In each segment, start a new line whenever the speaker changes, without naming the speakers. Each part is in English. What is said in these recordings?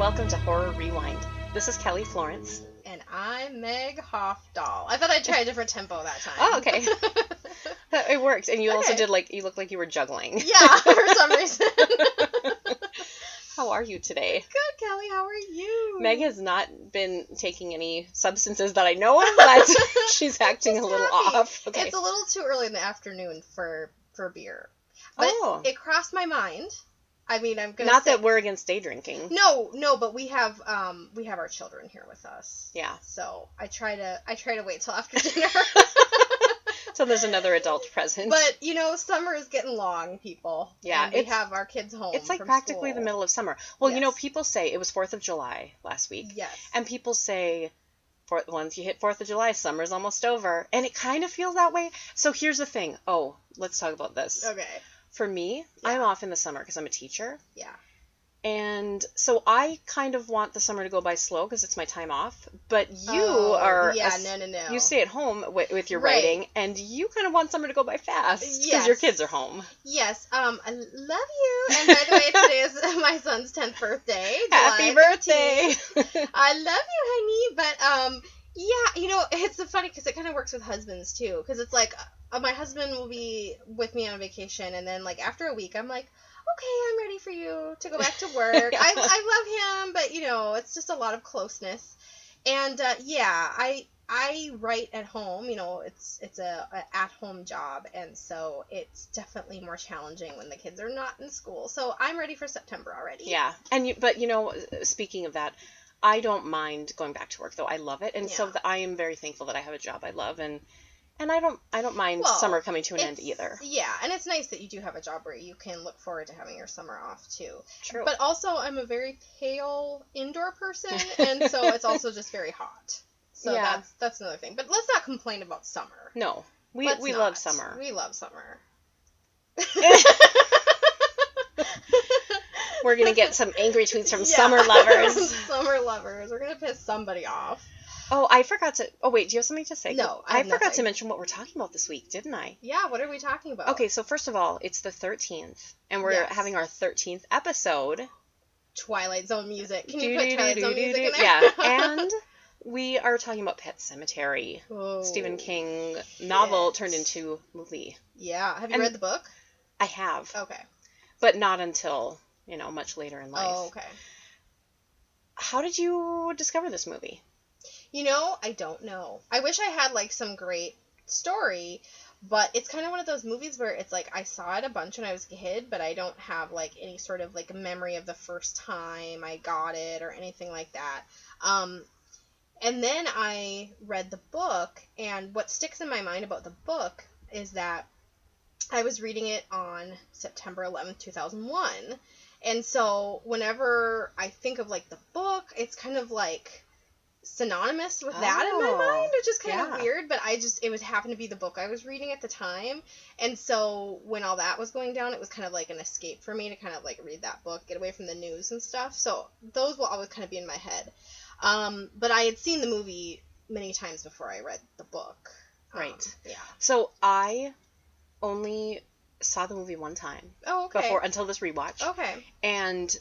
welcome to Horror Rewind. This is Kelly Florence.
And I'm Meg Hofdahl. I thought I'd try a different tempo that time.
Oh, okay. It worked. And you also did you look like you were juggling.
Yeah, for some reason.
How are you today?
Good, Kelly. How are you?
Meg has not been taking any substances that I know of, but she's acting a little off. Okay.
It's a little too early in the afternoon for beer. But it crossed my mind. I mean, I'm gonna
not that we're against day drinking.
No, but we have our children here with us.
Yeah.
So I try to wait till after dinner.
So there's another adult present.
But summer is getting long, people.
Yeah,
and we have our kids home.
It's like
from
practically
school.
the middle of summer. Well,
yes.
People say it was 4th of July last week.
Yes.
And people say once you hit 4th of July, summer's almost over, and it kind of feels that way. So here's the thing. Oh, let's talk about this.
Okay.
For me, I'm off in the summer because I'm a teacher.
Yeah.
And so I kind of want the summer to go by slow because it's my time off. But you are...
Yeah, no.
You stay at home with your writing, and you kind of want summer to go by fast because your kids are home.
Yes. I love you. And by the way, today is my son's 10th birthday.
Happy birthday.
I love you, honey. But, yeah, it's so funny because it kind of works with husbands, too. Because it's like... my husband will be with me on vacation, and then, after a week, I'm like, okay, I'm ready for you to go back to work.
Yeah.
I love him, but, it's just a lot of closeness. And, I write at home. It's a at-home job, and so it's definitely more challenging when the kids are not in school. So I'm ready for September already.
Yeah, but, speaking of that, I don't mind going back to work, though. I love it, and so I am very thankful that I have a job I love, and I don't mind summer coming to an end either.
Yeah, and it's nice that you do have a job where you can look forward to having your summer off, too.
True.
But also, I'm a very pale indoor person, and so it's also just very hot. So that's another thing. But let's not complain about summer.
No, we love summer.
We love summer.
We're going to get some angry tweets from summer lovers.
Summer lovers. We're going to piss somebody off.
Oh, I forgot to... Oh, wait, do you have something to say?
No,
I forgot to mention what we're talking about this week, didn't I?
Yeah, what are we talking about?
Okay, so first of all, it's the 13th, and we're having our 13th episode.
Twilight Zone music. Can you put Twilight Zone music in there?
Yeah, and we are talking about Pet Sematary.
Oh,
Stephen King novel turned into movie.
Yeah. Have you read the book?
I have.
Okay.
But not until, much later in life.
Oh, okay.
How did you discover this movie?
I don't know. I wish I had, some great story, but it's kind of one of those movies where it's I saw it a bunch when I was a kid, but I don't have, any sort of, memory of the first time I got it or anything like that. And then I read the book, and what sticks in my mind about the book is that I was reading it on September 11th, 2001, and so whenever I think of, the book, it's kind of, synonymous with that in my mind, which is kind of weird, but it would happen to be the book I was reading at the time, and so when all that was going down, it was kind of an escape for me to kind of read that book, get away from the news and stuff, so those will always kind of be in my head. But I had seen the movie many times before I read the book.
Right.
Yeah.
So I only saw the movie one time.
Oh, okay.
Until this rewatch.
Okay.
And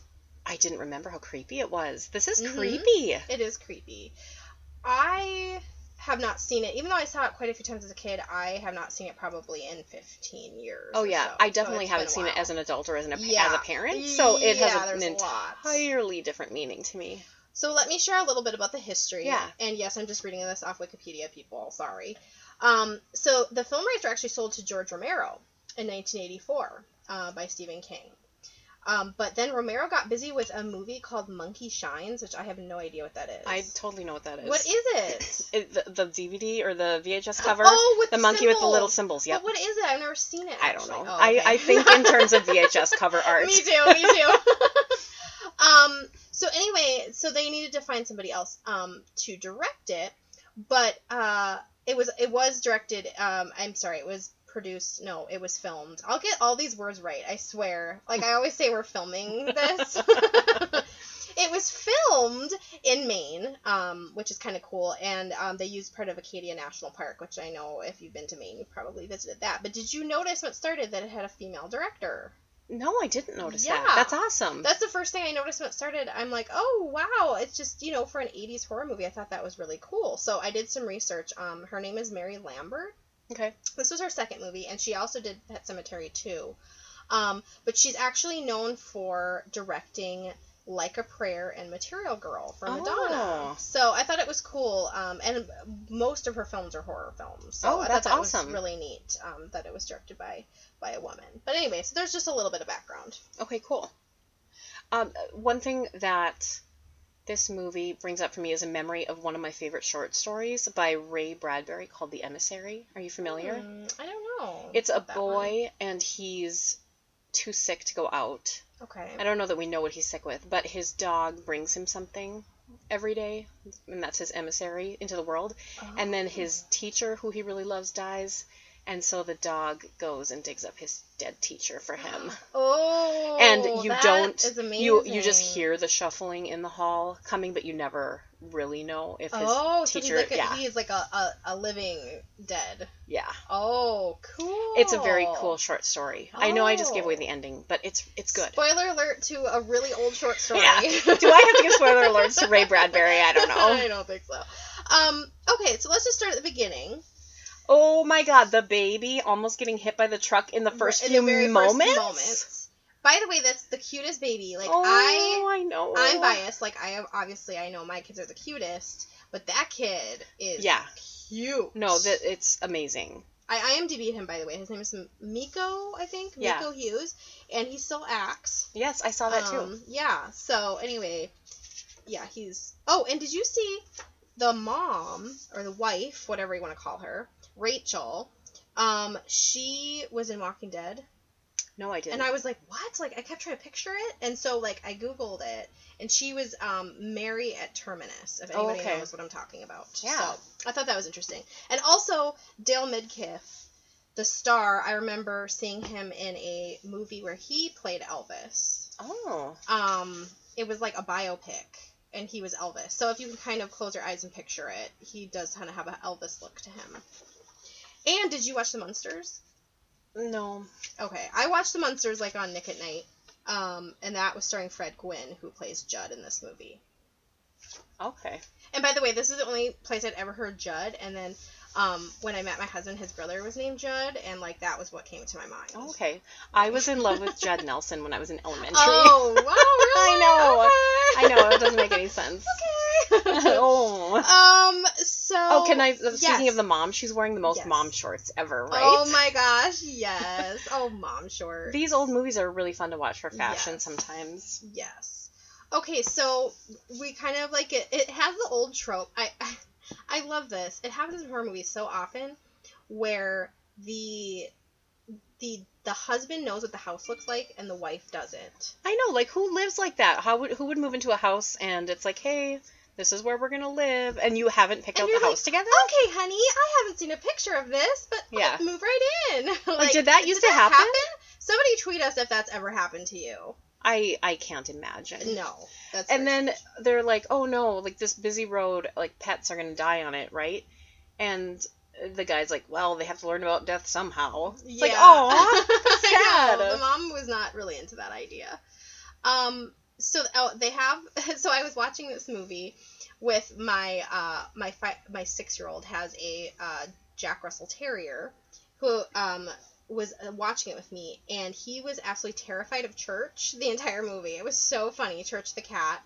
I didn't remember how creepy it was. This is creepy.
It is creepy. I have not seen it. Even though I saw it quite a few times as a kid, I have not seen it probably in 15 years.
Oh, yeah.
So.
I definitely haven't seen it as an adult or as a parent. So it has an entirely different meaning to me.
So let me share a little bit about the history.
Yeah.
And yes, I'm just reading this off Wikipedia, people. Sorry. So the film rights were actually sold to George Romero in 1984 by Stephen King. But then Romero got busy with a movie called Monkey Shines, which I have no idea what that is.
I totally know what that is.
What is it?
The DVD or the VHS cover?
Oh, with
the monkey
symbols.
with the little symbols, yep.
But what is it? I've never seen it,
I don't know.
Oh, okay.
I think in terms of VHS cover art.
Me too. So anyway, so they needed to find somebody else to direct it, but it was directed, it was produced, no, it was filmed. I'll get all these words right, I swear. I always say we're filming this. It was filmed in Maine, which is kind of cool, and they used part of Acadia National Park, which I know if you've been to Maine, you've probably visited that. But did you notice when it started that it had a female director?
No, I didn't notice that. That's awesome.
That's the first thing I noticed when it started. I'm like, oh, wow. It's just, for an 80s horror movie, I thought that was really cool. So I did some research. Her name is Mary Lambert.
Okay.
This was her second movie, and she also did Pet Sematary too. But she's actually known for directing Like a Prayer and Material Girl for Madonna. So I thought it was cool. And most of her films are horror films. So I thought that awesome. Was really neat that it was directed by a woman. But anyway, so there's just a little bit of background.
Okay, cool. One thing that this movie brings up for me is a memory of one of my favorite short stories by Ray Bradbury called The Emissary. Are you familiar?
I don't know.
It's a boy, and he's too sick to go out.
Okay.
I don't know that we know what he's sick with, but his dog brings him something every day, and that's his emissary into the world. Oh. And then his teacher, who he really loves, dies, and so the dog goes and digs up his dead teacher for him.
Oh,
and you
is amazing.
You just hear the shuffling in the hall coming, but you never really know if his teacher.
So he's like a living dead.
Yeah.
Oh, cool.
It's a very cool short story. I know I just gave away the ending, but it's good.
Spoiler alert to a really old short story.
Yeah. Do I have to give spoiler alerts to Ray Bradbury? I don't know.
I don't think so. Okay, so let's just start at the beginning.
Oh my God, the baby almost getting hit by the truck in the first few moments.
By the way, that's the cutest baby. Like,
I know.
I'm biased. Like, I know my kids are the cutest, but that kid is cute.
No, it's amazing.
I IMDb'd him, by the way. His name is Miko, I think. Yeah. Miko Hughes. And he still acts.
Yes, I saw that too.
Yeah. So, anyway, yeah, he's... Oh, and did you see the mom, or the wife, whatever you want to call her, Rachel, she was in Walking Dead.
No, I didn't.
And I was like, what? Like, I kept trying to picture it. And so, like, I Googled it. And she was Mary at Terminus, if anybody knows what I'm talking about.
Yeah.
So, I thought that was interesting. And also, Dale Midkiff, the star, I remember seeing him in a movie where he played Elvis.
Oh.
It was like a biopic. And he was Elvis. So if you can kind of close your eyes and picture it, he does kind of have an Elvis look to him. And did you watch The Munsters?
No.
Okay. I watched The Munsters like on Nick at Night. And that was starring Fred Gwynne, who plays Judd in this movie.
Okay.
And by the way, this is the only place I'd ever heard Judd. And then when I met my husband, his brother was named Judd. And like that was what came to my mind.
Okay. I was in love with Judd Nelson when I was in elementary.
Oh, wow, really?
I know.
Okay.
I know. It doesn't make any sense.
Okay.
So. Speaking of the mom, she's wearing the most mom shorts ever, right?
Oh my gosh, yes. Oh, mom shorts.
These old movies are really fun to watch for fashion sometimes.
Yes. Okay, so we kind of like it. It has the old trope. I love this. It happens in horror movies so often where the husband knows what the house looks like and the wife doesn't.
I know, like who lives like that? Who would move into a house and it's like, hey, this is where we're gonna live, and you haven't picked out the house together?
Okay, honey, I haven't seen a picture of this, but move right in.
Like, did that used to happen?
Somebody tweet us if that's ever happened to you.
I can't imagine.
No.
And then they're like, oh no, like this busy road, like pets are gonna die on it, right? And the guy's like, well, they have to learn about death somehow. It's like, oh, sad.
The mom was not really into that idea. So I was watching this movie with my 6-year-old has a Jack Russell Terrier who was watching it with me, and he was absolutely terrified of Church the entire movie. It was so funny, Church the cat.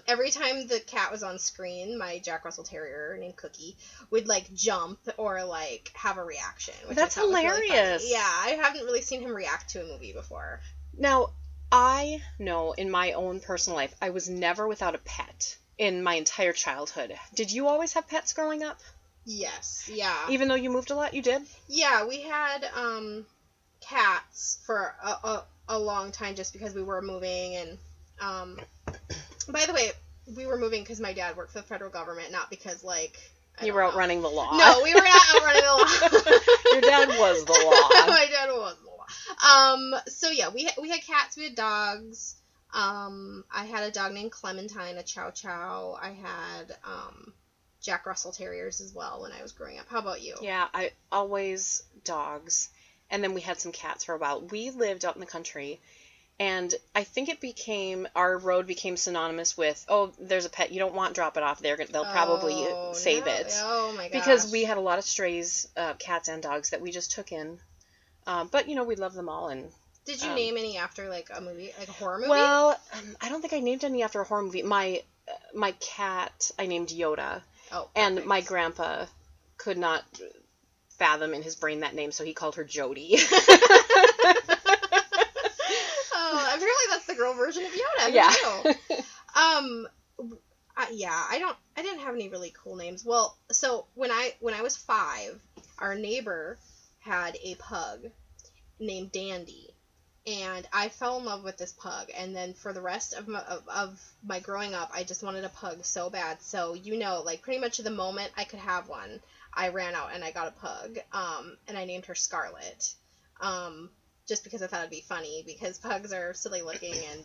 Every time the cat was on screen, my Jack Russell Terrier named Cookie would like jump or like have a reaction. Which
That's hilarious.
Really yeah, I haven't really seen him react to a movie before.
Now, I know in my own personal life, I was never without a pet in my entire childhood. Did you always have pets growing up?
Yes, yeah.
Even though you moved a lot, you did?
Yeah, we had cats for a long time just because we were moving. And by the way, we were moving because my dad worked for the federal government, not because
you were outrunning the law.
No, we were not outrunning the law.
Your dad was the law.
My dad was the law. So yeah, we had cats, we had dogs. I had a dog named Clementine, a Chow Chow. I had Jack Russell Terriers as well when I was growing up. How about you?
Yeah, I always dogs. and then we had some cats for a while. We lived out in the country, and I think our road became synonymous with, oh, there's a pet you don't want, drop it off. They'll probably save it.
Oh my gosh.
Because we had a lot of strays, cats and dogs that we just took in. But, we love them all. And
did you name any after, like, a movie, like a horror movie?
Well, I don't think I named any after a horror movie. My cat, I named Yoda.
Oh, perfect.
And my grandpa could not fathom in his brain that name, so he called her Jody.
Oh, apparently that's the girl version of Yoda.
Yeah.
I didn't have any really cool names. Well, so when I was 5, our neighbor had a pug named Dandy, and I fell in love with this pug. And then for the rest of my growing up, I just wanted a pug so bad. So like pretty much the moment I could have one, I ran out and I got a pug. And I named her Scarlet. Just because I thought it'd be funny, because pugs are silly looking and,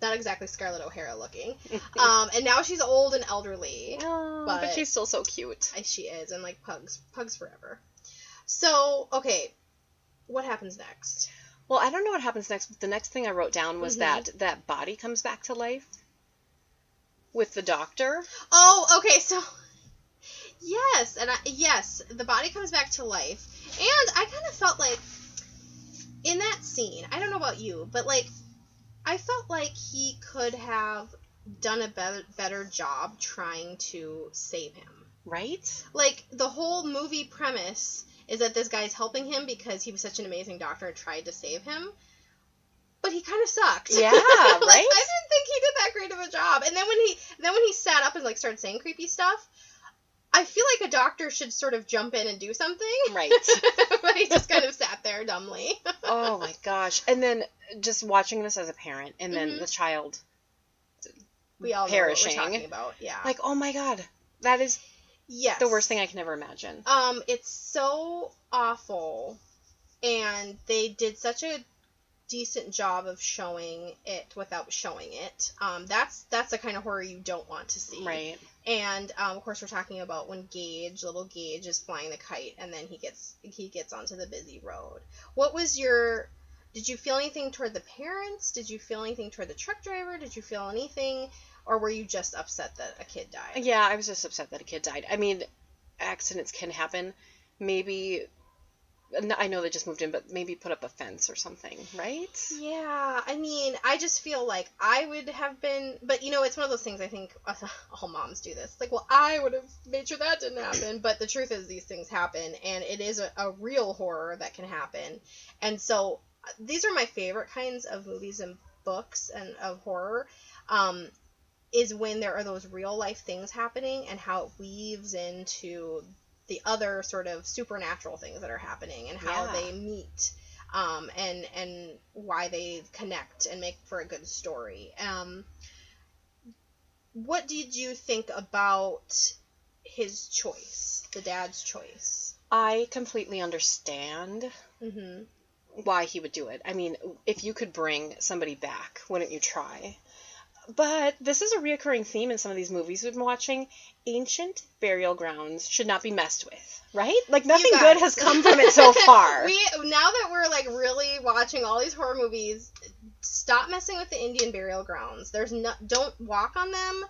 not exactly Scarlett O'Hara looking. And now she's old and elderly.
Oh, but she's still so cute.
She is, and like pugs forever. So, okay, what happens next?
Well, I don't know what happens next, but the next thing I wrote down was that body comes back to life with the doctor.
Oh, okay, so yes, the body comes back to life, and I kind of felt like in that scene, I don't know about you, but like I felt like he could have done a better job trying to save him.
Right?
Like, the whole movie premise is that this guy's helping him because he was such an amazing doctor and tried to save him. But he kind of sucked.
Yeah,
like,
right?
I didn't think he did that great of a job. And then when he sat up and like started saying creepy stuff, I feel like a doctor should sort of jump in and do something.
Right.
But he just kind of sat there dumbly.
Oh my gosh. And then just watching this as a parent, and then the child
we all
perishing.
Know what we're talking about. Yeah.
Like, oh my god. That is the worst thing I can ever imagine.
It's so awful. And they did such a decent job of showing it without showing it. That's the kind of horror you don't want to see.
Right.
And of course we're talking about when little Gage is flying the kite, and then he gets onto the busy road. Did you feel anything toward the parents? Did you feel anything toward the truck driver? Did you feel anything, or were you just upset that a kid died?
Yeah, I was just upset that a kid died. I mean, accidents can happen. Maybe, I know they just moved in, but maybe put up a fence or something, right?
Yeah, I mean, I just feel like I would have been, but it's one of those things, I think all moms do this. Like, well, I would have made sure that didn't happen, but the truth is these things happen, and it is a real horror that can happen. And so these are my favorite kinds of movies and books and of horror, is when there are those real life things happening and how it weaves into the other sort of supernatural things that are happening and how they meet, and why they connect and make for a good story. What did you think about his choice, the dad's choice?
I completely understand why he would do it. I mean, if you could bring somebody back, wouldn't you try? But this is a reoccurring theme in some of these movies we've been watching. Ancient burial grounds should not be messed with, right? Like, nothing good has come from it so far.
Now that we're, like, really watching all these horror movies, stop messing with the Indian burial grounds. Don't walk on them.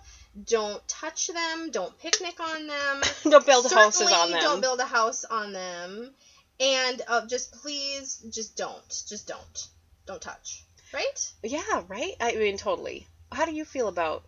Don't touch them. Don't picnic on them.
Don't build houses on them.
Don't build a house on them. And please, don't touch. Right?
Yeah, right? I mean, totally. How do you feel about,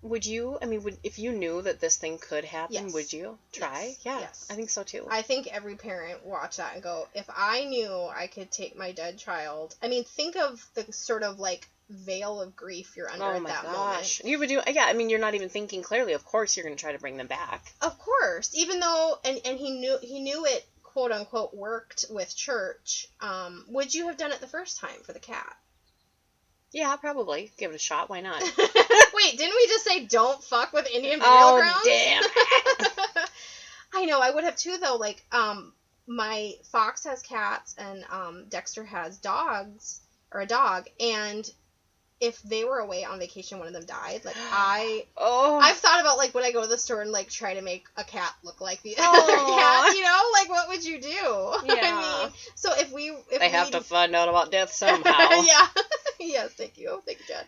if you knew that this thing could happen, would you try?
Yes.
Yeah,
yes.
I think so too.
I think every parent watch that and go, if I knew I could take my dead child, I mean, think of the sort of like veil of grief you're under at that moment.
You would do, yeah, I mean, you're not even thinking clearly. Of course you're going to try to bring them back.
Of course, even though, and he knew it, quote unquote, worked with church. Would you have done it the first time for the cat?
Yeah, probably. Give it a shot. Why not?
Wait, didn't we just say don't fuck with Indian burial grounds?
Damn it.
I know, I would have too, though. Like, my Fox has cats, and Dexter has dogs, or a dog, and if they were away on vacation, one of them died, like,
Oh.
I've thought about, like, when I go to the store and, like, try to make a cat look like the other cat, you know? Like, what would you do?
Yeah.
I mean, so if
they have to find out about death somehow.
Yeah. Yes, thank you. Thank you, Jen.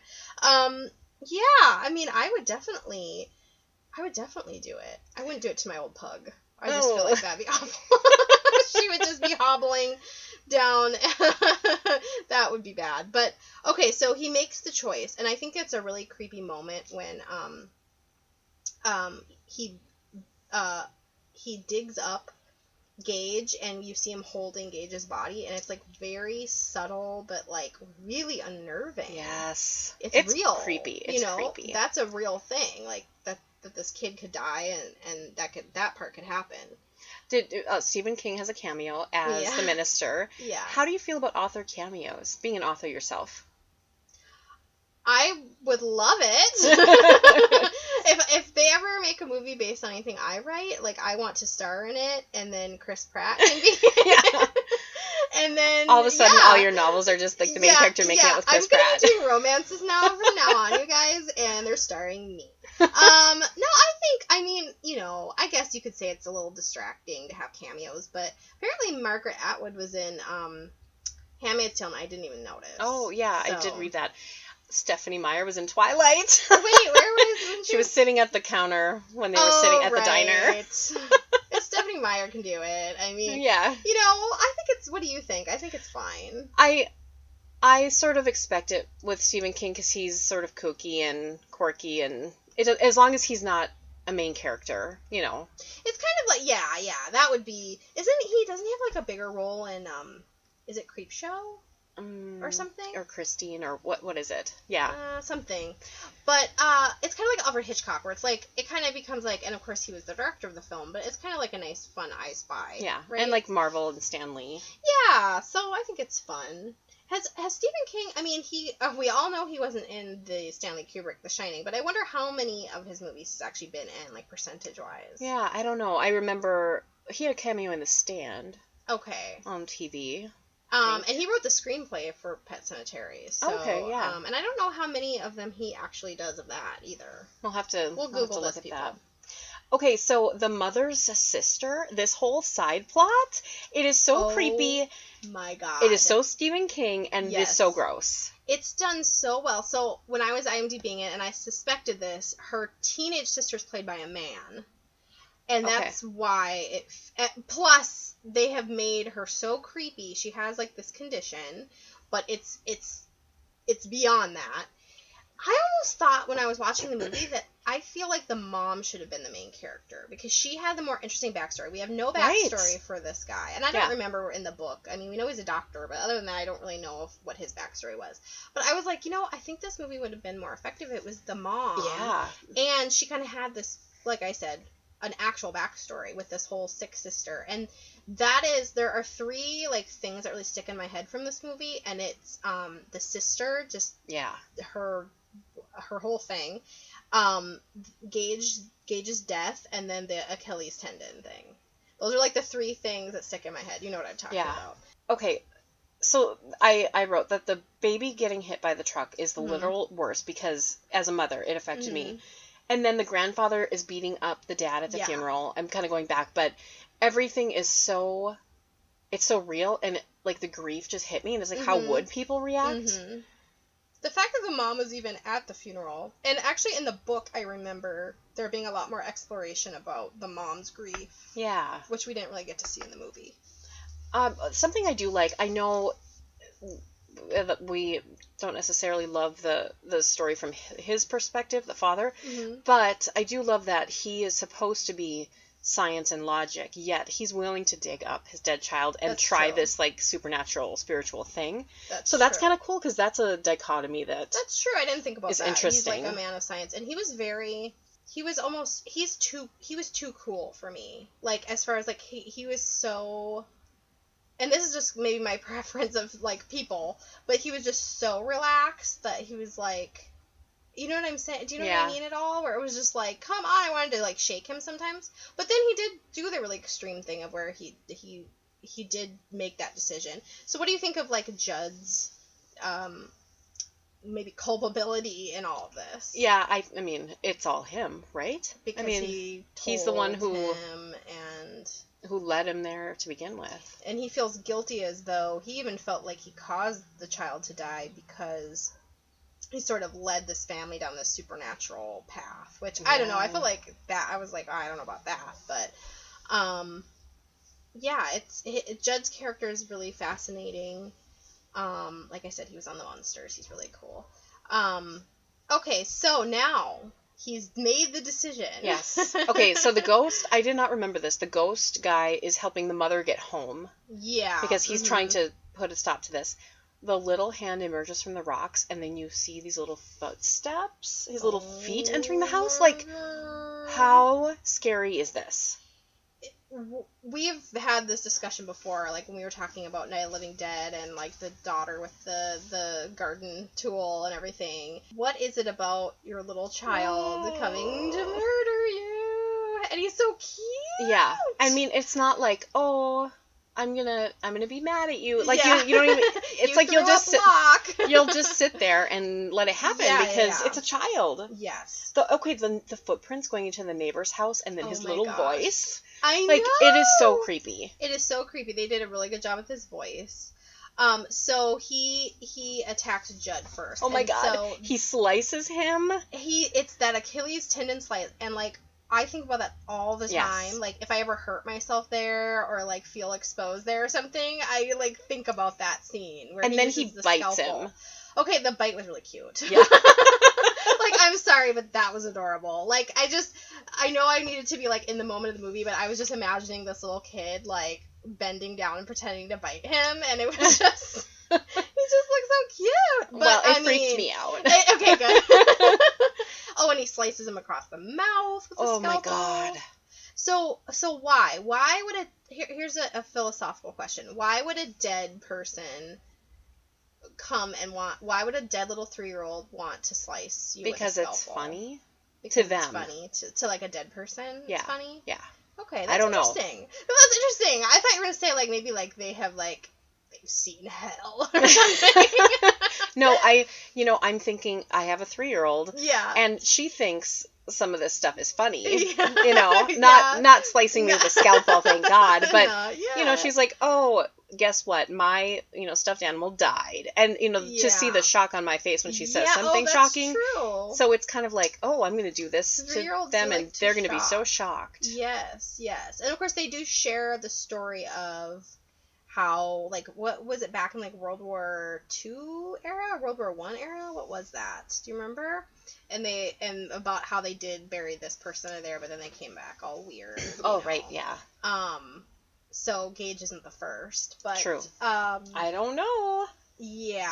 Yeah, I mean, I would definitely do it. I wouldn't do it to my old pug. I just feel like that'd be awful. She would just be hobbling down. That would be bad. But okay, so he makes the choice, and I think it's a really creepy moment when he digs up Gage, and you see him holding Gage's body, and it's like very subtle but like really unnerving.
Yes,
it's real.
Creepy. It's
you know,
creepy.
That's a real thing. Like that this kid could die, and that part could happen.
Did Stephen King has a cameo as the minister?
Yeah.
How do you feel about author cameos? Being an author yourself.
I would love it. If they ever make a movie based on anything I write, like, I want to star in it, and then Chris Pratt can be. Yeah. And then
all of a sudden, all your novels are just like the main character making out with Chris Pratt.
I'm gonna do romances now from now on, you guys, and they're starring me. No, I mean, you know, I guess you could say it's a little distracting to have cameos, but apparently Margaret Atwood was in Handmaid's Tale, and I didn't even notice.
Oh yeah, so. I did read that. Stephanie Meyer was in Twilight.
Wait, where was
she was sitting at the counter when they were sitting at the diner.
If Stephanie Meyer can do it, I mean,
yeah.
You know, I think it's. What do you think? I think it's fine.
I sort of expect it with Stephen King because he's sort of kooky and quirky, and as long as he's not a main character, you know.
It's kind of like yeah, that would be. Doesn't he have like a bigger role in is it Creepshow? Or something,
or Christine, or what is it? Yeah,
something. But it's kind of like Alfred Hitchcock, where it's like it kind of becomes like, and of course he was the director of the film, but it's kind of like a nice, fun I Spy.
Yeah,
right?
And like Marvel and Stan Lee.
Yeah, so I think it's fun. Has Stephen King? I mean, we all know he wasn't in the Stanley Kubrick The Shining, but I wonder how many of his movies he's actually been in, like percentage wise.
Yeah, I don't know. I remember he had a cameo in The Stand.
Okay.
On TV.
And he wrote the screenplay for Pet Sematary. So,
okay, yeah.
And I don't know how many of them he actually does of that either.
We'll
Google
look
this,
at
people.
that. Okay, so the mother's sister, this whole side plot, it is so creepy.
My God.
It is so Stephen King, and it is so gross.
It's done so well. So when I was IMDbing it, and I suspected this, her teenage sister's played by a man. And that's why plus they have made her so creepy. She has like this condition, but it's beyond that. I almost thought when I was watching the movie that I feel like the mom should have been the main character because she had the more interesting backstory. We have no backstory for this guy, and I don't remember in the book. I mean, we know he's a doctor, but other than that, I don't really know what his backstory was. But I was like, I think this movie would have been more effective if it was the mom.
Yeah.
And she kind of had this, like I said, an actual backstory with this whole sick sister, and there are three like things that really stick in my head from this movie, and it's the sister, just her whole thing, Gage's death, and then the Achilles tendon thing. Those are like the three things that stick in my head. You know what I'm talking about.
Okay, so I wrote that the baby getting hit by the truck is the literal worst because as a mother it affected me. And then the grandfather is beating up the dad at the funeral. I'm kind of going back, but everything is so real, and like the grief just hit me, and it's like, how would people react?
The fact that the mom was even at the funeral, and actually in the book I remember there being a lot more exploration about the mom's grief.
Yeah.
Which we didn't really get to see in the movie.
Something I do like, I know that we don't necessarily love the story from his perspective, the father, but I do love that he is supposed to be science and logic, yet he's willing to dig up his dead child and try this like supernatural spiritual thing. That's kind of cool because that's a dichotomy that's
true. I didn't think about that.
Interesting.
He's like a man of science, and he was too cool for me. Like as far as like he was so. And this is just maybe my preference of, like, people, but he was just so relaxed that he was, like, you know what I'm saying? Do you know what I mean at all? Where it was just, like, come on, I wanted to, like, shake him sometimes. But then he did do the really extreme thing of where he did make that decision. So what do you think of, like, Judd's maybe culpability in all of this.
Yeah, I mean, it's all him, right?
Because
he's the one who led him there to begin with.
And he feels guilty, as though he even felt like he caused the child to die because he sort of led this family down this supernatural path, which I don't know. I feel like that. I was like, oh, I don't know about that, but yeah, Judd's character is really fascinating. Like I said, he was on the Monsters. He's really cool. Okay, so now he's made the decision.
Yes. Okay, so the ghost, I did not remember this. The ghost guy is helping the mother get home.
Yeah.
Because he's trying to put a stop to this. The little hand emerges from the rocks, and then you see these little footsteps, his little feet entering the house. Like, how scary is this?
We've had this discussion before, like when we were talking about Night of the Living Dead and like the daughter with the garden tool and everything. What is it about your little child coming to murder you? And he's so cute.
Yeah. I mean, it's not like, oh, I'm gonna be mad at you. Like, you don't even, it's like you'll just sit there and let it happen because it's a child.
Yes.
The footprints going into the neighbor's house and then his little voice.
I know.
Like, it is so creepy.
It is so creepy. They did a really good job with his voice. So he attacks Judd first.
Oh my god. So he slices him.
It's that Achilles tendon slice, and like, I think about that all the time. Like, if I ever hurt myself there or like feel exposed there or something, I like think about that scene where then he bites him. Okay, the bite was really cute. Yeah. Like, I'm sorry, but that was adorable. Like, I know I needed to be like in the moment of the movie, but I was just imagining this little kid like bending down and pretending to bite him, and it was just he just looks so cute. But
well, it freaked me out.
Okay, good. Oh, and he slices him across the mouth with a scalpel. Oh my god. So why? Why would here's a philosophical question. Why would a dead person come and why would a dead little 3-year-old want to slice you
because
with a scalpel?
It's funny
because
to them.
It's funny to like a dead person.
Yeah.
It's funny.
Yeah.
Okay, that's
I don't
interesting.
know.
No, that's interesting. I thought you were gonna say like maybe like they have like they've seen hell or something.
No, I'm thinking I have a 3-year-old.
Yeah.
And she thinks some of this stuff is funny.
Yeah.
Not slicing me with a scalpel, thank God. But she's like, oh, guess what? My stuffed animal died, and to see the shock on my face when she says something shocking.
True.
So it's kind of like, oh, I'm going to do this to them, and they're going to be so shocked.
Yes, and of course they do share the story of how, like, what was it back in like World War II era, World War I era? What was that? Do you remember? And about how they did bury this person there, but then they came back all weird.
Oh, right, yeah.
So Gage isn't the first, but
true. I don't know.
Yeah.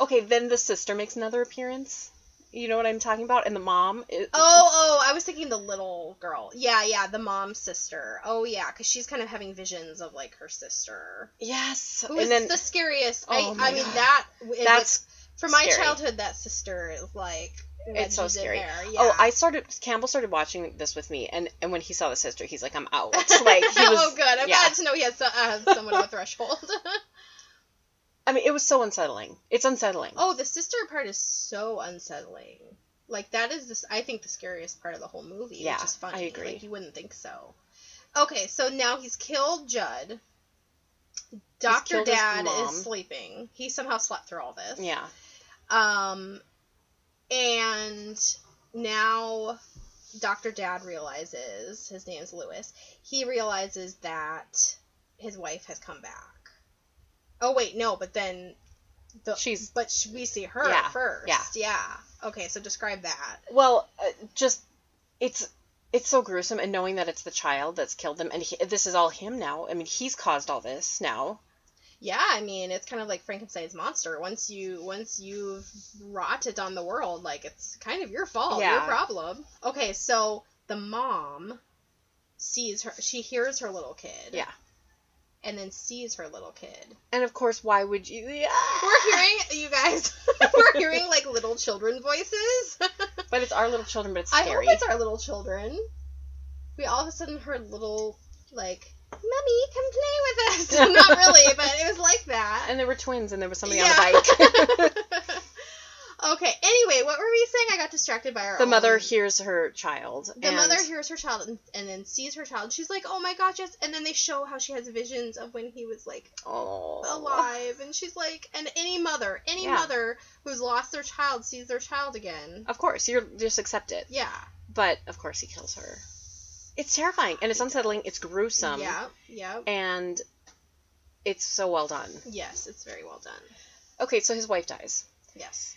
Okay, then the sister makes another appearance. You know what I'm talking about? And the mom is...
Oh, I was thinking the little girl. Yeah, the mom's sister. Oh, yeah, because she's kind of having visions of, like, her sister.
Yes.
Who is the scariest. I mean,
God. That's
for my childhood, that sister is, like...
It's so scary.
Yeah.
Oh, Campbell started watching this with me, and when he saw the sister, he's like, I'm out. Like, he was...
Oh, good. I'm glad to know he has someone on the threshold.
I mean, it was so unsettling. It's unsettling.
Oh, the sister part is so unsettling. Like, that is, I think, the scariest part of the whole movie, which is funny.
I agree.
Like, you wouldn't think so. Okay, so now he's killed Judd. Dr. Dad is sleeping. He somehow slept through all this.
Yeah.
And now Dr. Dad realizes, his name's Lewis, he realizes that his wife has come back. Oh, wait, no, but then... we see her first. Yeah. Okay, so describe that.
Well, it's so gruesome, and knowing that it's the child that's killed them, and this is all him now. I mean, he's caused all this now.
Yeah, I mean, it's kind of like Frankenstein's monster. Once you've wrought it on the world, like, it's kind of your fault, your problem. Okay, so the mom sees her, she hears her little kid.
Yeah.
And then sees her little kid.
And of course, why would you... Yeah.
We're hearing, you guys, we're hearing, like, little children voices.
But it's our little children, but it's scary.
I hope it's our little children. We all of a sudden heard little, like, Mommy, come play with us. Not really, but it was like that.
And there were twins, and there was somebody on a bike.
Anyway, what were we saying? I got distracted by our
The mother hears her child.
The mother hears her child and then sees her child. She's like, oh my gosh, yes. And then they show how she has visions of when he was, like, alive. And she's like, and any mother who's lost their child sees their child again.
Of course, you just accept it.
Yeah.
But, of course, he kills her. It's terrifying, and it's unsettling, it's gruesome.
Yeah.
And it's so well done.
Yes, it's very well done.
Okay, so his wife dies.
Yes.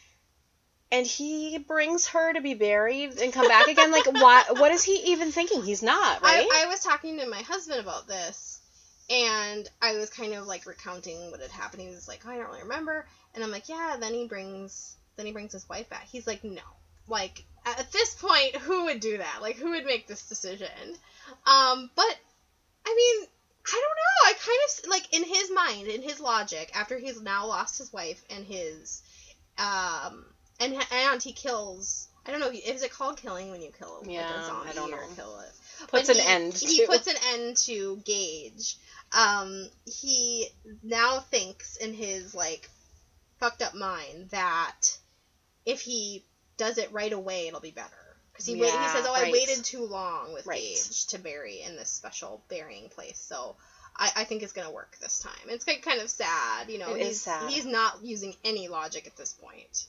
And he brings her to be buried and come back again? Like, what is he even thinking? He's not, right?
I was talking to my husband about this, and I was kind of, like, recounting what had happened. He was like, oh, I don't really remember. And I'm like, yeah, then he brings his wife back. He's like, no. Like, at this point, who would do that? Like, who would make this decision? But, I mean, I don't know. I kind of, like, in his mind, in his logic, after he's now lost his wife and his, and he kills, I don't know, is it called killing when you kill like a zombie?
I don't know.
Or kill it?
Puts an end to.
He puts an end to Gage. He now thinks in his, like, fucked up mind that if he does it right away, it'll be better. Because he says, I waited too long with Gage to bury in this special burying place, so I think it's going to work this time. It's kind of sad, you know.
It is sad.
He's not using any logic at this point.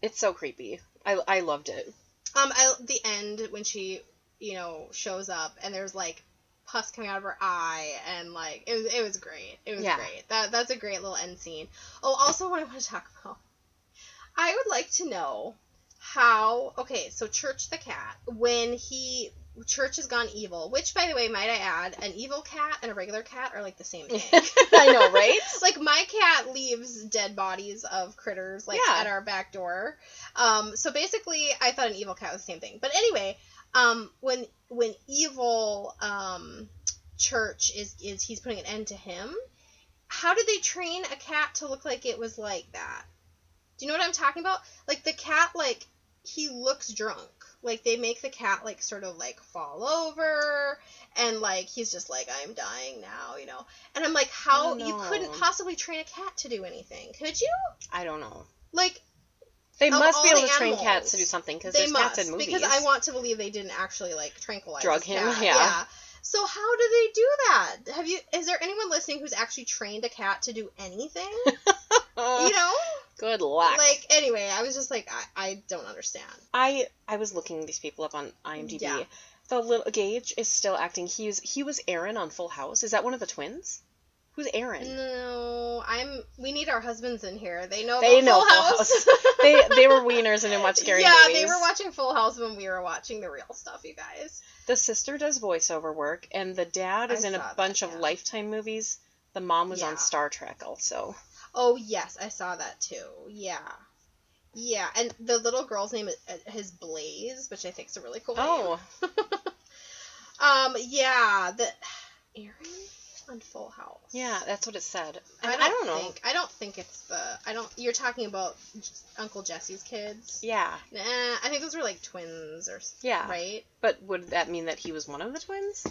It's so creepy. I loved it.
The end, when she, you know, shows up, and there's, like, pus coming out of her eye, and, like, it was great. It was great. That's a great little end scene. Oh, also what I want to talk about. I would like to know how, okay, so Church the cat, when Church has gone evil, which, by the way, might I add, an evil cat and a regular cat are, like, the same thing.
I know, right?
Like, my cat leaves dead bodies of critters, like, at our back door. So basically, I thought an evil cat was the same thing. But anyway, when evil, Church he's putting an end to him, how did they train a cat to look like it was like that? Do you know what I'm talking about? Like, the cat, like, he looks drunk. Like, they make the cat, like, sort of, like, fall over, and, like, he's just like, I'm dying now, you know? And I'm like, how? You couldn't possibly train a cat to do anything, could you?
I don't know.
Like,
they must be able to train cats to do something, because there's cats in movies.
Because I want to believe they didn't actually, like, tranquilize
drug him,
cat. Yeah. So how do they do that? Is there anyone listening who's actually trained a cat to do anything? You know?
Good luck.
Like, anyway, I was just like, I don't understand.
I was looking these people up on IMDb. Yeah. The little Gage is still acting. He was Aaron on Full House. Is that one of the twins? Who's Aaron?
No, we need our husbands in here. They know
Full
House.
they were wieners and didn't watch scary movies.
Yeah, they were watching Full House when we were watching the real stuff, you guys.
The sister does voiceover work, and the dad is in a bunch of Lifetime movies. The mom was on Star Trek also.
Oh, yes, I saw that too. Yeah. Yeah, and the little girl's name is Blaze, which I think is a really cool name. Yeah, Aaron on Full House.
Yeah, that's what it said.
I don't know. I don't think it's you're talking about Uncle Jesse's kids?
Yeah.
Nah, I think those were like twins right?
But would that mean that he was one of the twins?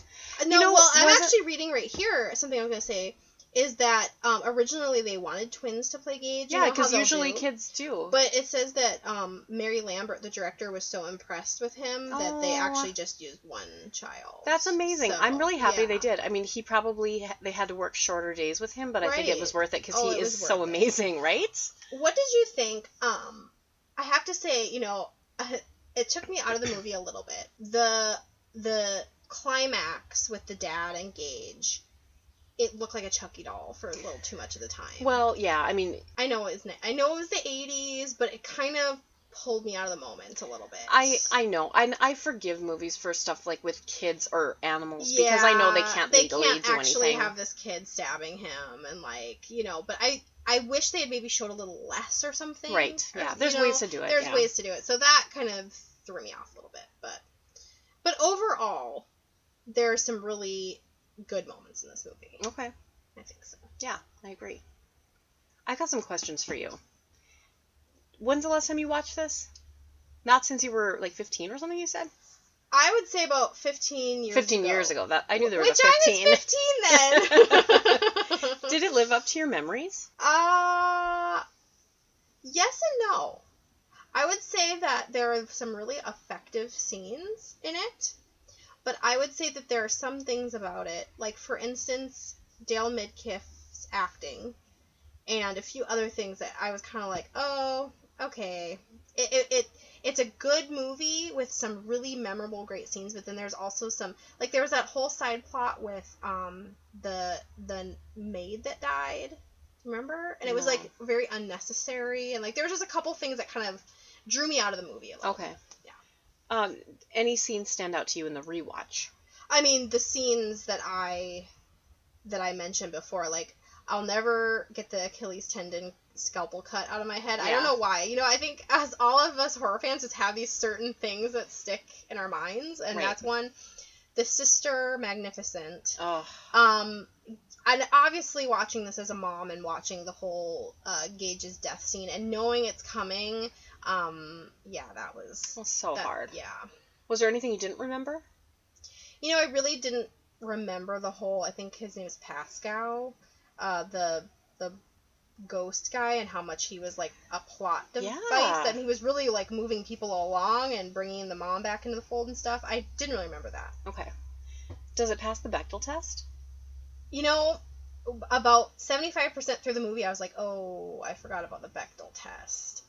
No, I'm actually reading right here, something I was going to say, is that originally they wanted twins to play Gage.
Yeah, because usually kids do.
But it says that Mary Lambert, the director, was so impressed with him that they actually just used one child.
That's amazing. So, I'm really happy they did. I mean, they had to work shorter days with him, but I think it was worth it because he is so amazing, right?
What did you think? I have to say, you know, it took me out of the movie a little bit. The climax with the dad and Gage, it looked like a Chucky doll for a little too much of the time.
Well, yeah, I mean,
I know it was the 80s, but it kind of pulled me out of the moment a little bit.
I know. I forgive movies for stuff like with kids or animals because I know they can't legally do anything. They can't actually
have this kid stabbing him and, like, you know, but I wish they had maybe showed a little less or something.
Right. Yeah. There's ways to do it.
There's ways to do it. So that kind of threw me off a little bit, but overall, there are some really good moments in this movie.
Okay.
I think so.
Yeah, I agree. I got some questions for you. When's the last time you watched this? Not since you were like 15 or something, you said?
I would say about 15 years ago.
15 years ago. That I knew there was
Which
a 15.
I was 15 then.
Did it live up to your memories?
Yes and no. I would that there are some really effective scenes in it, but I would say that there are some things about it, like, for instance, Dale Midkiff's acting, and a few other things that I was kind of like, oh, okay. It's a good movie with some really memorable, great scenes, but then there's also some, like, there was that whole side plot with the maid that died, remember? And it was, like, very unnecessary, and, like, there was just a couple things that kind of drew me out of the movie a little.
Okay.
Yeah.
Any scenes stand out to you in the rewatch?
I mean, the scenes that I mentioned before, like, I'll never get the Achilles tendon scalpel cut out of my head. Yeah. I don't know why. You know, I think as all of us horror fans just have these certain things that stick in our minds, and that's one. The Sister Magnificent. Oh. And obviously watching this as a mom and watching the whole Gage's death scene and knowing it's coming, that was
so hard.
Yeah.
Was there anything you didn't remember?
You know, I really didn't remember the whole, I think his name is Pascal, the ghost guy, and how much he was, like, a plot device, that he was really, like, moving people along and bringing the mom back into the fold and stuff. I didn't really remember that.
Okay. Does it pass the Bechdel test?
You know, about 75% through the movie, I was like, oh, I forgot about the Bechdel test.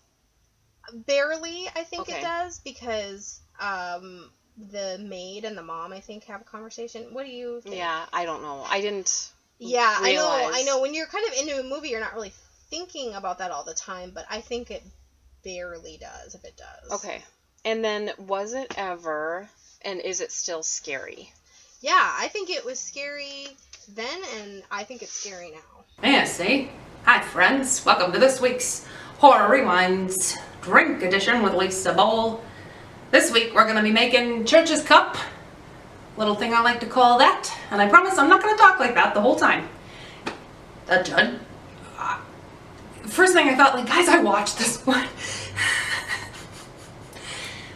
Barely, I think it does, because the maid and the mom, I think, have a conversation. What do you think?
Yeah, I don't know. I didn't
realize.
I
know. When you're kind of into a movie, you're not really thinking about that all the time, but I think it barely does, if it does.
Okay. And then, was it ever, and is it still scary?
Yeah, I think it was scary then, and I think it's scary now.
mbsp. Hi friends, welcome to this week's Horror Rewinds Drink Edition with Lisa Bowl. This week we're going to be making Church's Cup, little thing I like to call that, and I promise I'm not going to talk like that the whole time. Judd, first thing I thought, like, guys, I watched this one.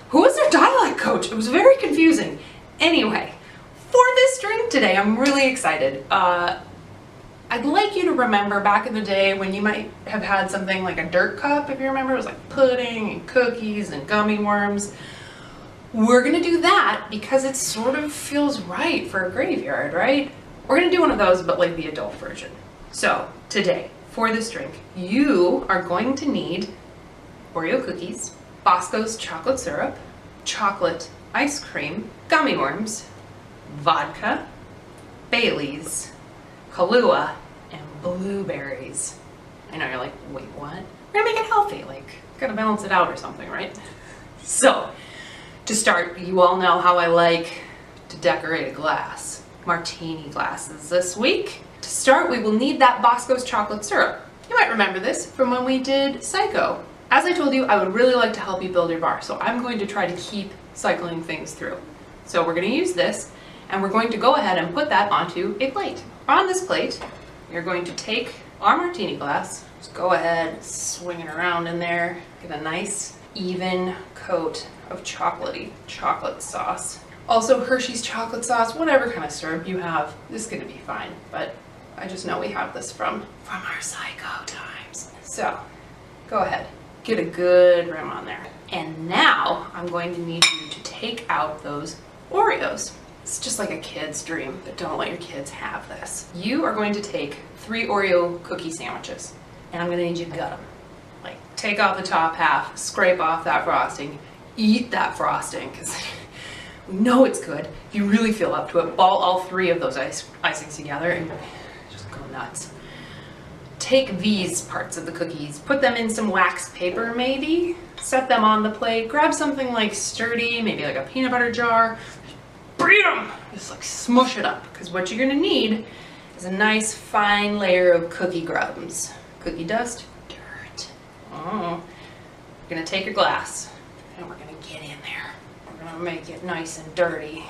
Who was their dialect coach? It was very confusing. Anyway, for this drink today, I'm really excited. I'd like you to remember back in the day when you might have had something like a dirt cup, if you remember. It was like pudding and cookies and gummy worms. We're gonna do that because it sort of feels right for a graveyard, right? We're gonna do one of those, but like the adult version. So today, for this drink, you are going to need Oreo cookies, Bosco's chocolate syrup, chocolate ice cream, gummy worms, vodka, Bailey's, Kahlua, and blueberries. I know you're like, wait, what? We're gonna make it healthy, like, gotta balance it out or something, right? So, to start, you all know how I like to decorate a glass. Martini glasses this week. To start, we will need that Bosco's chocolate syrup. You might remember this from when we did Psycho. As I told you, I would really like to help you build your bar, so I'm going to try to keep cycling things through. So we're gonna use this, and we're going to go ahead and put that onto a plate. On this plate, you're going to take our martini glass, just go ahead, swing it around in there, get a nice even coat of chocolate sauce. Also Hershey's chocolate sauce, whatever kind of syrup you have, this is gonna be fine, but I just know we have this from our Psycho times. So, go ahead, get a good rim on there. And now, I'm going to need you to take out those Oreos. It's just like a kid's dream, but don't let your kids have this. You are going to take 3 Oreo cookie sandwiches, and I'm gonna need you to gut them. Like, take off the top half, scrape off that frosting, eat that frosting, because we know it's good. You really feel up to it. Ball all 3 of those icings together and just go nuts. Take these parts of the cookies, put them in some wax paper maybe, set them on the plate, grab something like sturdy, maybe like a peanut butter jar, beat them! Just like smush it up, because what you're gonna need is a nice fine layer of cookie crumbs. Cookie dust, dirt. Oh. You're gonna take your glass, and we're gonna get in there. We're gonna make it nice and dirty.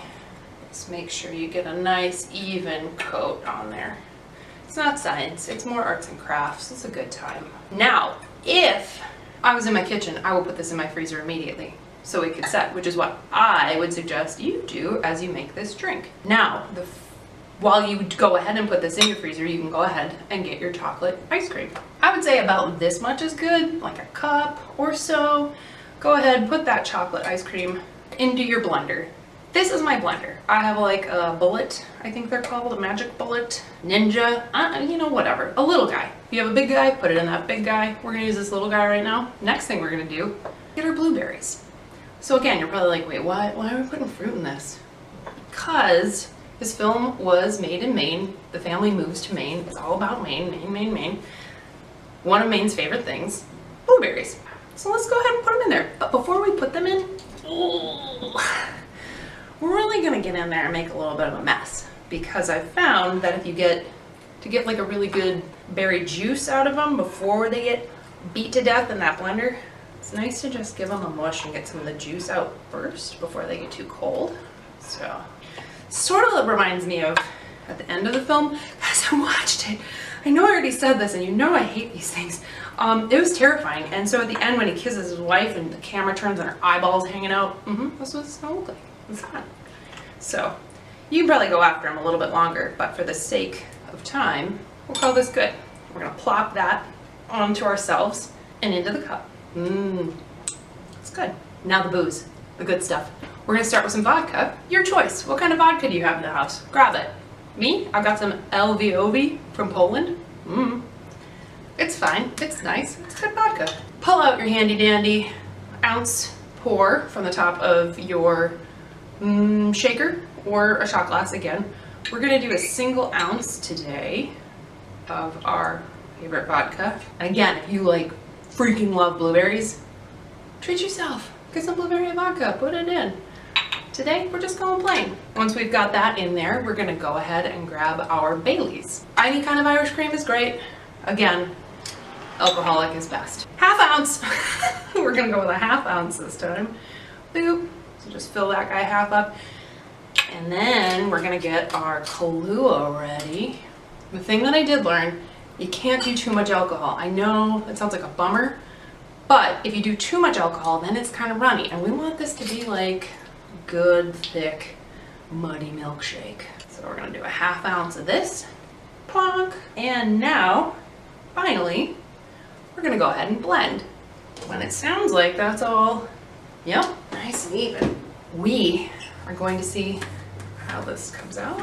Just make sure you get a nice even coat on there. It's not science, it's more arts and crafts. It's a good time. Now, if I was in my kitchen, I will put this in my freezer immediately so it could set, which is what I would suggest you do as you make this drink. Now, while you go ahead and put this in your freezer, you can go ahead and get your chocolate ice cream. I would say about this much is good, like a cup or so. go ahead, put that chocolate ice cream into your blender. This is my blender. I have like a bullet, I think they're called, a magic bullet, ninja, whatever. A little guy. If you have a big guy, put it in that big guy. We're gonna use this little guy right now. Next thing we're gonna do, get our blueberries. So again, you're probably like, wait, why are we putting fruit in this? Because this film was made in Maine. The family moves to Maine. It's all about Maine, Maine. One of Maine's favorite things, blueberries. So let's go ahead and put them in there. But before we put them in, we're really gonna get in there and make a little bit of a mess, because I found that if you get like a really good berry juice out of them before they get beat to death in that blender, it's nice to just give them a mush and get some of the juice out first before they get too cold. So, sort of reminds me of at the end of the film, as I watched it. I know I already said this, and you know I hate these things. It was terrifying. And so at the end, when he kisses his wife and the camera turns and her eyeballs hanging out, that's what it's gonna look like. It's fun. So you can probably go after him a little bit longer, but for the sake of time, we'll call this good. We're gonna plop that onto ourselves and into the cup. It's good. Now the booze, the good stuff. We're gonna start with some vodka. Your choice. What kind of vodka do you have in the house? Grab it. Me, I've got some Lvovi from Poland. It's fine. It's nice. It's good vodka. Pull out your handy dandy ounce pour from the top of your shaker or a shot glass again. We're gonna do a single ounce today of our favorite vodka. And again, if you like freaking love blueberries, treat yourself. Get some blueberry vodka, put it in. Today, we're just going plain. Once we've got that in there, we're gonna go ahead and grab our Baileys. Any kind of Irish cream is great. Again, alcoholic is best. Half ounce. We're gonna go with a half ounce this time. Boop. So just fill that guy half up. And then we're gonna get our Kahlua ready. The thing that I did learn, you can't do too much alcohol. I know it sounds like a bummer, but if you do too much alcohol, then it's kind of runny. And we want this to be like good, thick, muddy milkshake. So we're gonna do a half ounce of this. Plonk. And now, finally, we're gonna go ahead and blend. When it sounds like that's all, nice and even, we are going to see how this comes out.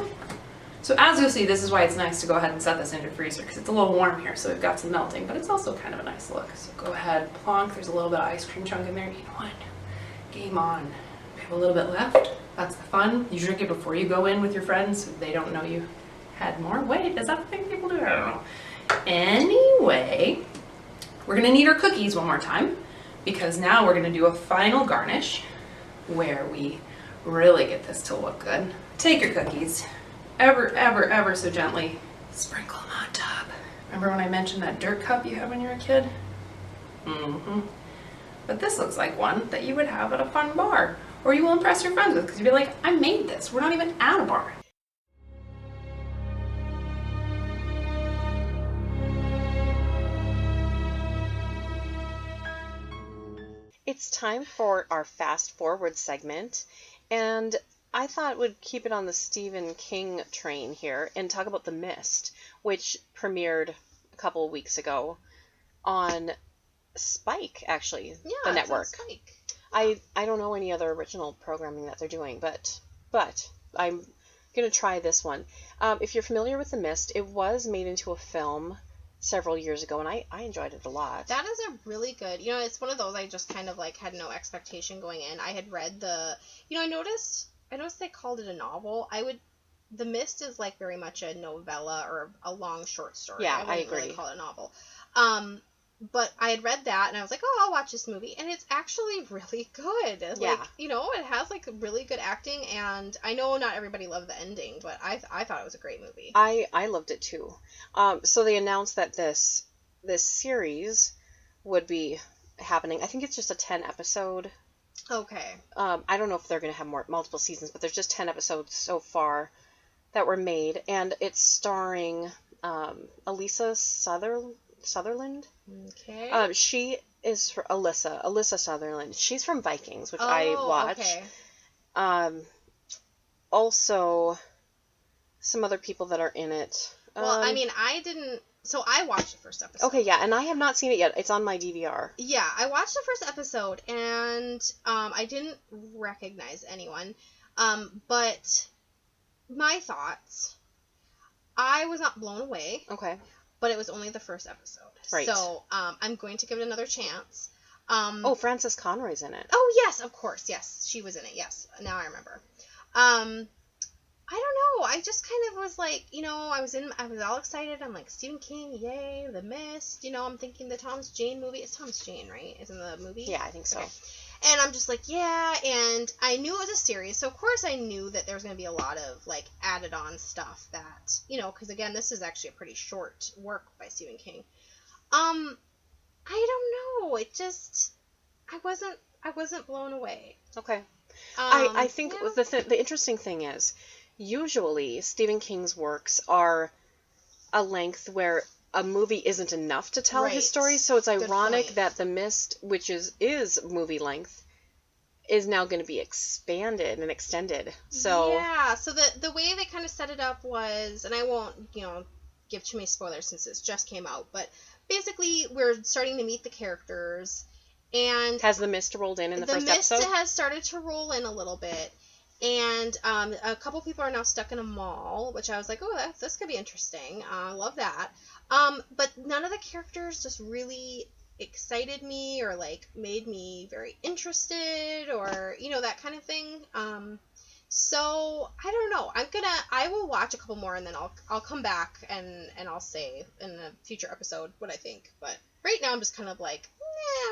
So as you'll see, this is why it's nice to go ahead and set this in your freezer, because it's a little warm here, so we've got some melting, but it's also kind of a nice look. So go ahead, plonk. There's a little bit of ice cream chunk in there. You know what? Game on. We have a little bit left. That's the fun. You drink it before you go in with your friends so they don't know you had more. Wait, is that the thing people do? I don't know. Anyway, we're gonna need our cookies one more time, because now we're gonna do a final garnish where we really get this to look good. Take your cookies, ever so gently sprinkle them on top. Remember when I mentioned that dirt cup you had when you were a kid? But this looks like one that you would have at a fun bar, or you will impress your friends with, because you'd be like, I made this. We're not even at a bar.
It's time for our fast forward segment, and I thought we'd keep it on the Stephen King train here and talk about The Mist, which premiered a couple of weeks ago on Spike, actually, the network.
It's on Spike.
I don't know any other original programming that they're doing, but I'm gonna try this one. If you're familiar with The Mist, it was made into a film several years ago, and I enjoyed it a lot.
That is a really good, it's one of those I just kind of like had no expectation going in. I had read I noticed they called it a novel. The Mist is like very much a novella or a long short story.
Yeah, I
wouldn't
agree.
really call it a novel. But I had read that, and I was like, oh, I'll watch this movie, and it's actually really good.
Yeah.
It has like really good acting, and I know not everybody loved the ending, but I thought it was a great movie.
I loved it too. So they announced that this series would be happening. I think it's just a 10 episode.
Okay.
I don't know if they're going to have multiple seasons, but there's just 10 episodes so far that were made, and it's starring Alyssa Sutherland.
Okay.
She is for Alyssa Sutherland. She's from Vikings, which I watch.
Okay.
Also, some other people that are in it.
Well, I mean, I didn't So I watched the first episode.
Okay, yeah, and I have not seen it yet. It's on my DVR.
Yeah, I watched the first episode, and I didn't recognize anyone. But my thoughts, I was not blown away.
Okay.
But it was only the first episode.
Right.
So I'm going to give it another chance.
Frances Conroy's in it.
Oh, yes, of course. Yes, she was in it. Yes, now I remember. I don't know. I just kind of was like, I was all excited. I'm like, Stephen King, yay, The Mist. I'm thinking the Thomas Jane movie. It's Thomas Jane, right? Is in the movie?
Yeah, I think so.
Okay. And I'm just like, yeah, and I knew it was a series, so of course I knew that there was going to be a lot of, like, added on stuff that, because again, this is actually a pretty short work by Stephen King. I don't know. It just, I wasn't blown away.
Okay. I think the interesting thing is, usually Stephen King's works are a length where a movie isn't enough to tell his story, so it's ironic that The Mist, which is movie length, is now going to be expanded and extended. So
yeah, so the way they kind of set it up was, and I won't give too many spoilers since this just came out, but basically we're starting to meet the characters, and
has The Mist rolled in the first episode?
The Mist has started to roll in a little bit. And a couple people are now stuck in a mall, which I was like, oh, this could be interesting. I love that. But none of the characters just really excited me or, like, made me very interested or, that kind of thing. So, I don't know. I will watch a couple more and then I'll come back and I'll say in a future episode what I think. But right now I'm just kind of like,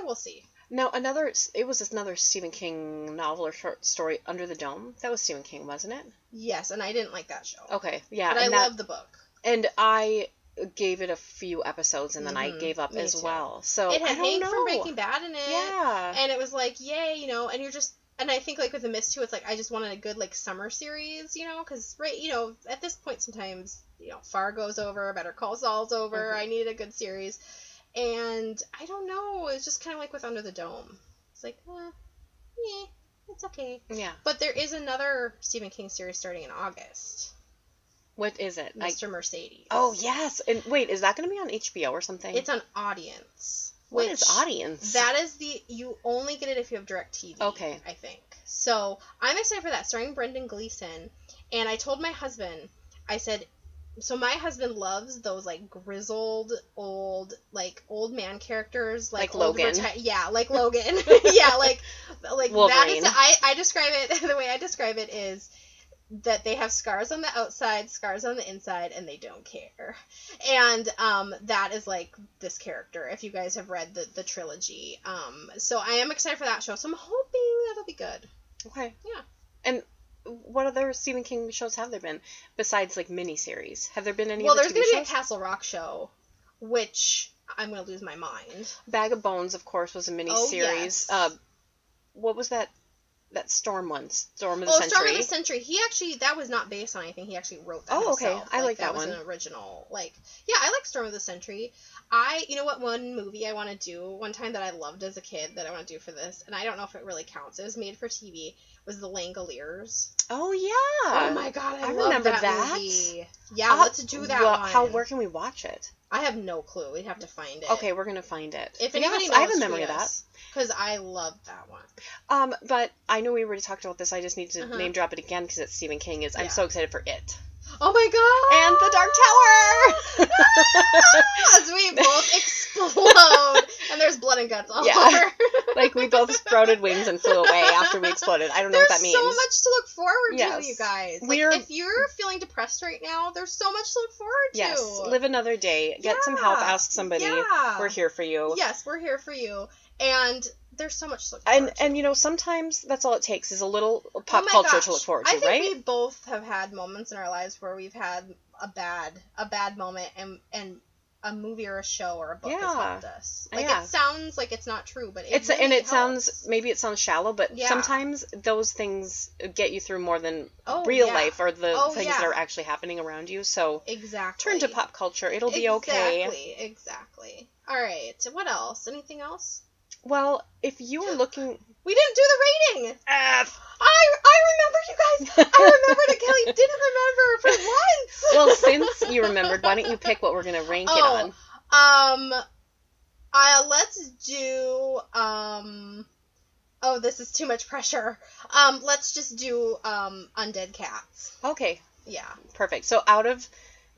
we'll see.
Now, it was another Stephen King novel or short story, Under the Dome. That was Stephen King, wasn't it?
Yes, and I didn't like that show.
Okay, yeah.
But I love the book.
And I gave it a few episodes, and then I gave up as well. So
it had Hank from
Breaking
Breaking Bad in it.
Yeah.
And it was like, yay, and you're just... And I think, like, with The Mist, too, it's like, I just wanted a good, like, summer series, because, right, at this point, sometimes, Fargo's over, Better Call Saul's over,
Mm-hmm.
I needed a good series. And I don't know, it's just kind of like with Under the Dome. It's like, it's okay.
Yeah.
But there is another Stephen King series starting in August.
What is it?
Mr. Mercedes.
Oh, yes. And wait, is that going to be on HBO or something?
It's on Audience.
What is Audience?
That is you only get it if you have DirecTV.
Okay.
I think. So I'm excited for that, starring Brendan Gleeson. And I told my husband, I said, so my husband loves those, like, grizzled, old man characters. Like
Logan.
Like Logan. Yeah, like
Wolverine.
that is, I describe it, the way I describe it is that they have scars on the outside, scars on the inside, and they don't care. And that is, like, this character, if you guys have read the trilogy. So I am excited for that show. So I'm hoping that'll be good.
Okay.
Yeah.
And what other Stephen King shows have there been besides, like, miniseries? Have there been any
Well,
other
there's
TV
going to be a
shows?
Castle Rock show, which I'm going to lose my mind.
Bag of Bones, of course, was a miniseries.
Oh, yes.
What was that Storm one? Storm of the Century.
Storm of the Century. He actually, that was not based on anything. He actually wrote that himself.
Okay. I like that
was
one.
That was an original, yeah, I like Storm of the Century. You know what, one movie I want to do, one time that I loved as a kid that I want to do for this, and I don't know if it really counts, it was made for TV, was The Langoliers.
Oh, yeah.
Oh, my God, I love
remember
that movie. Yeah, let's do that one.
Where can we watch it?
I have no clue. We'd have to find it.
Okay, we're going to find it.
If anybody knows,
I have a memory of that.
Because I love that one.
But I know we already talked about this. I just need to name drop it again because it's Stephen King. I'm so excited for it.
Oh my
And
God!
the Dark Tower!
As we both explode, and there's blood and guts all over.
Like, we both sprouted wings and flew away after we exploded. I don't know what that means.
There's so much to look forward to, you guys. If you're feeling depressed right now, there's so much to look forward to.
Yes, live another day. Get some help. Ask somebody.
Yeah.
We're here for you.
Yes, we're here for you. And there's so much to look forward to.
And sometimes that's all it takes is a little pop culture to look forward to, right?
I think we both have had moments in our lives where we've had a bad moment and a movie or a show or a book has helped us. It sounds like it's not true, but it
sounds shallow, but sometimes those things get you through more than real life or the things that are actually happening around you. So turn to pop culture. It'll be okay.
Exactly. All right. What else? Anything else?
Well, if you were looking...
We didn't do the rating!
F.
I remember, you guys! I remembered it. Kelly didn't remember for once!
Well, since you remembered, why don't you pick what we're going to rank it on?
Let's do, oh, this is too much pressure. Let's just do, Undead Cats.
Okay.
Yeah.
Perfect. So out of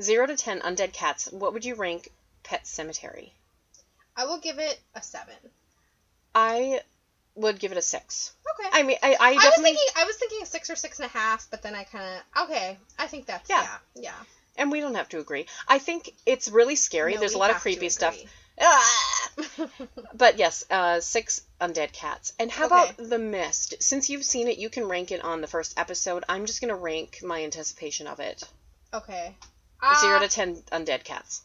0 to 10 Undead Cats, what would you rank Pet Sematary?
I will give it a 7.
I would give it a 6.
Okay.
I mean, I definitely...
I was thinking a 6 or 6.5, but then I kind of... Okay. I think that's... Yeah.
And we don't have to agree. I think it's really scary.
No,
There's a lot of creepy stuff.
Ah!
But yes, 6 Undead Cats. And how about The Mist? Since you've seen it, you can rank it on the first episode. I'm just going to rank my anticipation of it.
Okay.
0 to 10 Undead Cats.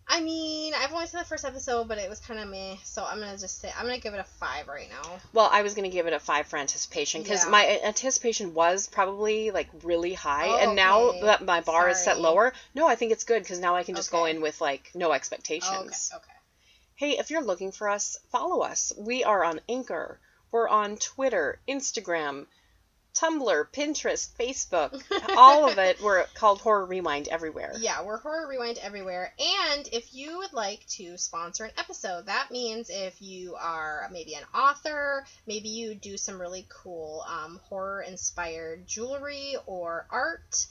I mean, I've only seen the first episode, but it was kind of meh, so I'm going to just say, I'm going to give it a 5 right now.
Well, I was going to give it a 5 for anticipation, because my anticipation was probably, like, really high, and now that my bar is set lower, no, I think it's good, because now I can just go in with, like, no expectations.
Okay.
Hey, if you're looking for us, follow us. We are on Anchor. We're on Twitter, Instagram, Tumblr, Pinterest, Facebook, all of it. We're called Horror Rewind everywhere.
Yeah, we're Horror Rewind everywhere. And if you would like to sponsor an episode, that means if you are maybe an author, maybe you do some really cool horror-inspired jewelry or art,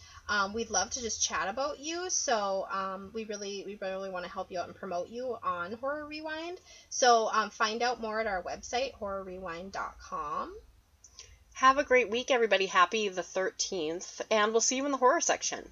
we'd love to just chat about you. So we really want to help you out and promote you on Horror Rewind. So find out more at our website, horrorrewind.com.
Have a great week, everybody. Happy the 13th, and we'll see you in the horror section.